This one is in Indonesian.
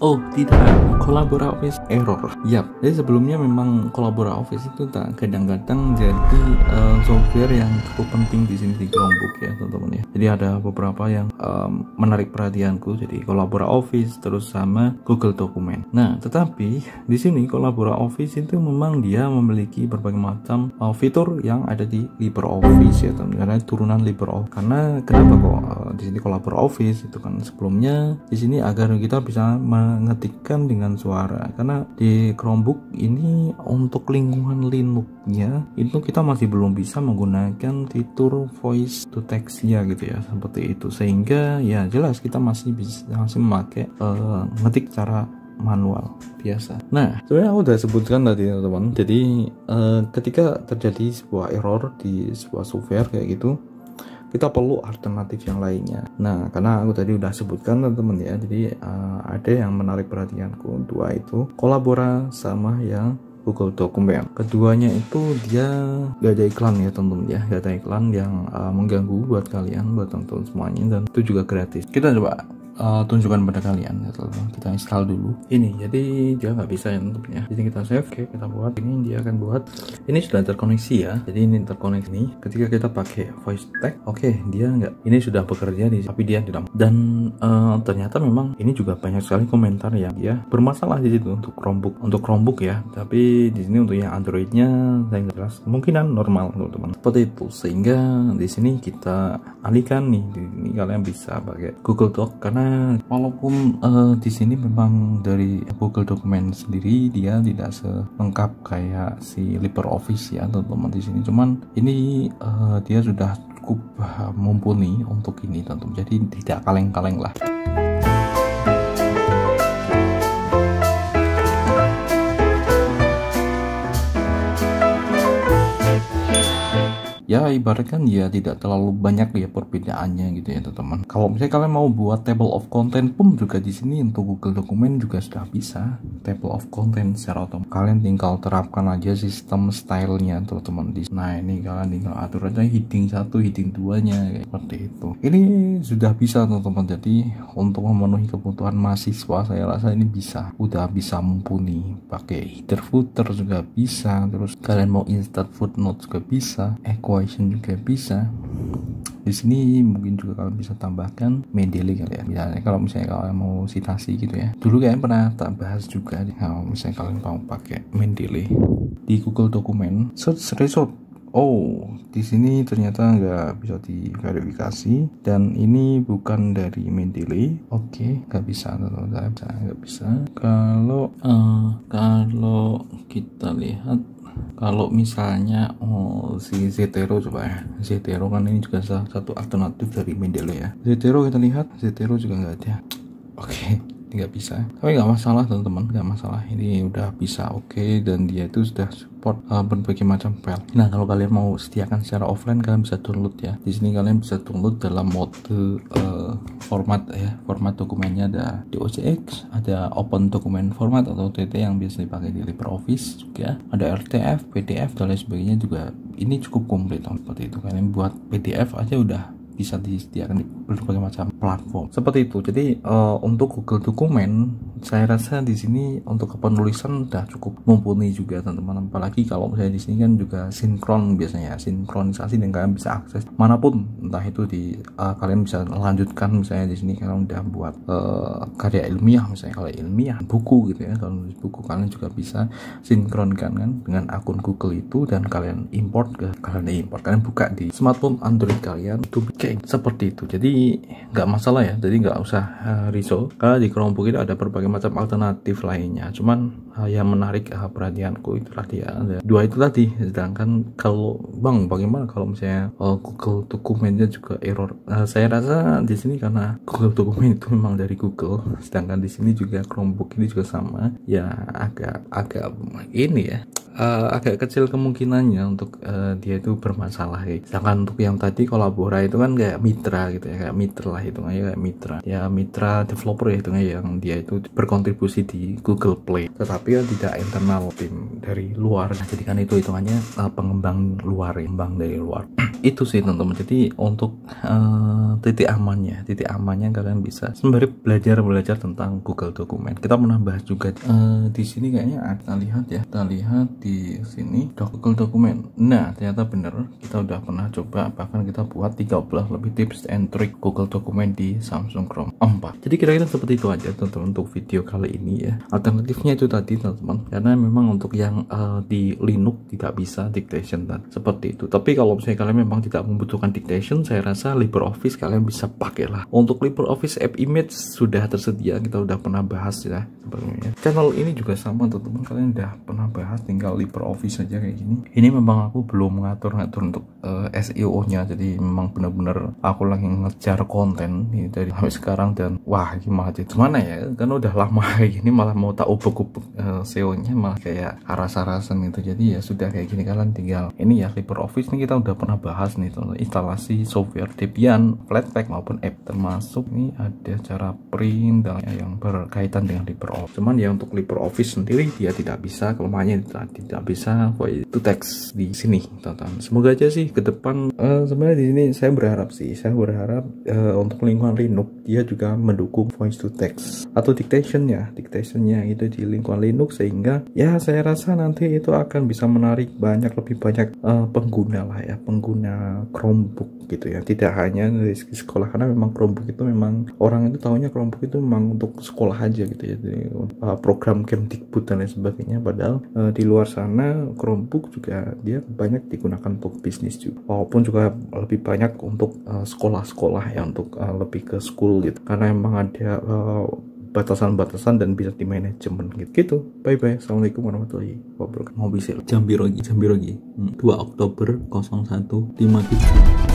Oh tidak, Collabora Office error. Yap, jadi sebelumnya memang Collabora Office itu tak kadang-kadang jadi software yang cukup penting di sini di Chromebook ya teman-teman ya. Jadi ada beberapa yang menarik perhatianku, jadi Collabora Office terus sama Google Dokumen. Nah, tetapi di sini Collabora Office itu memang dia memiliki berbagai macam fitur yang ada di LibreOffice ya teman-teman. Karena turunan LibreOffice. Karena kenapa kok di sini Collabora Office itu kan sebelumnya di sini agar kita bisa mengetikkan dengan suara, karena di Chromebook ini untuk lingkungan Linux-nya itu kita masih belum bisa menggunakan fitur voice to text ya gitu ya, seperti itu, sehingga ya jelas kita masih memakai ngetik secara manual biasa. Nah, sebenarnya aku udah sebutkan tadi teman-teman. Jadi ketika terjadi sebuah error di sebuah software kayak gitu, kita perlu alternatif yang lainnya. Nah, karena aku tadi udah sebutkan teman-teman ya, jadi ada yang menarik perhatianku, dua itu Collabora sama yang Google Dokumen. Keduanya itu dia gak ada iklan ya teman-teman ya, gak ada iklan yang mengganggu buat kalian, buat teman-teman semuanya, dan itu juga gratis. Kita coba tunjukkan pada kalian ya teman-teman. Kita install dulu ini, jadi dia nggak bisa ya teman-teman ya. Jadi kita save, oke, kita buat ini, dia akan buat ini sudah terkoneksi ya, jadi ini terkoneksi nih. Ketika kita pakai voice tag, oke, dia nggak, ini sudah bekerja di, tapi dia tidak. Dan ternyata memang ini juga banyak sekali komentar yang dia bermasalah di situ untuk Chromebook ya, tapi di sini untuk yang Androidnya saya nggak jelas, kemungkinan normal teman-teman, seperti itu. Sehingga di sini kita alihkan nih, ini kalian bisa pakai Google Doc, karena walaupun di sini memang dari Google Dokumen sendiri dia tidak selengkap kayak si LibreOffice ya teman-teman di sini, cuman ini dia sudah cukup mumpuni untuk ini teman-teman, jadi tidak kaleng-kaleng lah. Ya ibaratkan ya tidak terlalu banyak ya perbedaannya gitu ya teman-teman. Kalau misalnya kalian mau buat table of content pun juga di sini untuk Google Dokumen juga sudah bisa table of content secara otomatis. Kalian tinggal terapkan aja sistem stylenya teman-teman. Nah ini kalian tinggal atur aja heading 1, heading 2-nya kayak seperti itu. Ini sudah bisa teman-teman. Jadi untuk memenuhi kebutuhan mahasiswa saya rasa ini bisa, udah bisa mumpuni. Pakai header footer juga bisa. Terus kalian mau insert footnote juga bisa. Juga bisa. Di sini mungkin juga kalian bisa tambahkan Mendeley kali ya. Misalnya kalau misalnya kalian mau citasi gitu ya. Dulu kalian pernah tak bahas juga kalau misalnya kalian mau pakai Mendeley di Google Dokumen search result. Oh, di sini ternyata nggak bisa diverifikasi dan ini bukan dari Mendeley. Oke, nggak bisa, nggak bisa. Kalau kita lihat, kalau misalnya si Zotero, coba ya, Zotero kan ini juga salah satu alternatif dari Mendeley ya. Zotero kita lihat, Zotero juga nggak ada. Oke, nggak bisa, tapi nggak masalah teman-teman, nggak masalah, ini udah bisa. Oke, dan dia itu sudah support berbagai macam file. Nah, kalau kalian mau sediakan secara offline, kalian bisa download ya. Di sini kalian bisa download dalam mode format ya. Format dokumennya ada DOCX, ada Open Document Format atau OTT yang biasa dipakai di LibreOffice juga. Ada RTF, PDF dan lain sebagainya juga. Ini cukup komplit seperti itu. Kalian buat PDF aja udah bisa disediakan di berbagai macam platform seperti itu. Jadi untuk Google Dokumen saya rasa di sini untuk kepenulisan udah cukup mumpuni juga teman-teman. Apalagi kalau misalnya di sini kan juga sinkron, biasanya sinkronisasi dan kalian bisa akses manapun, entah itu di kalian bisa lanjutkan misalnya di sini kalian udah buat karya ilmiah, misalnya kalau ilmiah buku gitu ya, kalau buku kalian juga bisa sinkronkan kan dengan akun Google itu dan kalian kalian buka di smartphone Android kalian itu kayak seperti itu. Jadi nggak masalah ya, jadi nggak usah risau karena di Chromebook itu ada berbagai macam alternatif lainnya. Cuman yang menarik perhatianku itu tadi ada dua itu tadi. Sedangkan kalau bagaimana kalau misalnya Google Dokumennya juga error? Saya rasa di sini karena Google Dokumen itu memang dari Google, sedangkan di sini juga Chromebook ini juga sama ya, agak ini ya, agak kecil kemungkinannya untuk dia itu bermasalah ya. Sedangkan untuk yang tadi Collabora itu kan kayak mitra gitu ya, kayak mitra lah hitungannya, kayak mitra ya, mitra developer ya hitungannya, yang dia itu berkontribusi di Google Play tetapi kan tidak internal tim dari luar. Nah, jadi kan itu hitungannya pengembang luar, pengembang dari luar. Itu sih teman-teman. Jadi untuk titik amannya kalian bisa sembari belajar tentang Google Dokumen. Kita pernah bahas juga di sini kayaknya kita lihat di sini Google Dokumen. Nah, ternyata bener kita udah pernah coba, bahkan kita buat 13 lebih tips and trick Google Dokumen di Samsung Chrome 4. Jadi kira-kira seperti itu aja teman-teman untuk video kali ini ya. Alternatifnya itu tadi teman-teman, karena memang untuk yang di Linux tidak bisa dictation seperti itu. Tapi kalau misalnya kalian memang tidak membutuhkan dictation, saya rasa LibreOffice kalian bisa pakai lah. Untuk LibreOffice App Image sudah tersedia, kita udah pernah bahas ya sebelumnya. Channel ini juga sama teman-teman, kalian udah pernah bahas, tinggal LibreOffice aja kayak gini. Ini memang aku belum ngatur-ngatur untuk SEO-nya, jadi memang bener-bener aku lagi ngejar konten ini dari sampai sekarang, dan wah gimana sih, gimana ya, kan udah lama kayak gini malah mau tak ubek-ubek SEO-nya malah kayak aras-arasan gitu. Jadi ya sudah kayak gini, kalian tinggal ini ya, LibreOffice ini kita udah pernah bahas nih teman, instalasi software Debian, Flatpak maupun app, termasuk nih ada cara print dan yang berkaitan dengan LibreOffice. Cuman ya untuk LibreOffice sendiri dia tidak bisa, kelemahannya tidak bisa voice to text di sini teman-teman. Semoga aja sih ke depan sebenarnya di sini saya berharap untuk lingkungan Linux dia juga mendukung voice to text atau dictationnya itu di lingkungan Linux, sehingga ya saya rasa nanti itu akan bisa menarik lebih banyak pengguna lah ya, pengguna Chromebook gitu ya, tidak hanya dari segi sekolah, karena memang Chromebook itu memang orang itu tahunya Chromebook itu memang untuk sekolah aja gitu ya, jadi, program Kemdikbud dan lain sebagainya, padahal di luar sana Chromebook juga dia banyak digunakan untuk bisnis juga, walaupun juga lebih banyak untuk sekolah-sekolah ya, untuk lebih ke school gitu, karena memang ada batasan-batasan dan bisa di manajemen gitu. Bye bye. Assalamualaikum warahmatullahi wabarakatuh. Mau bisa Jambirogi 2 Oktober 0157.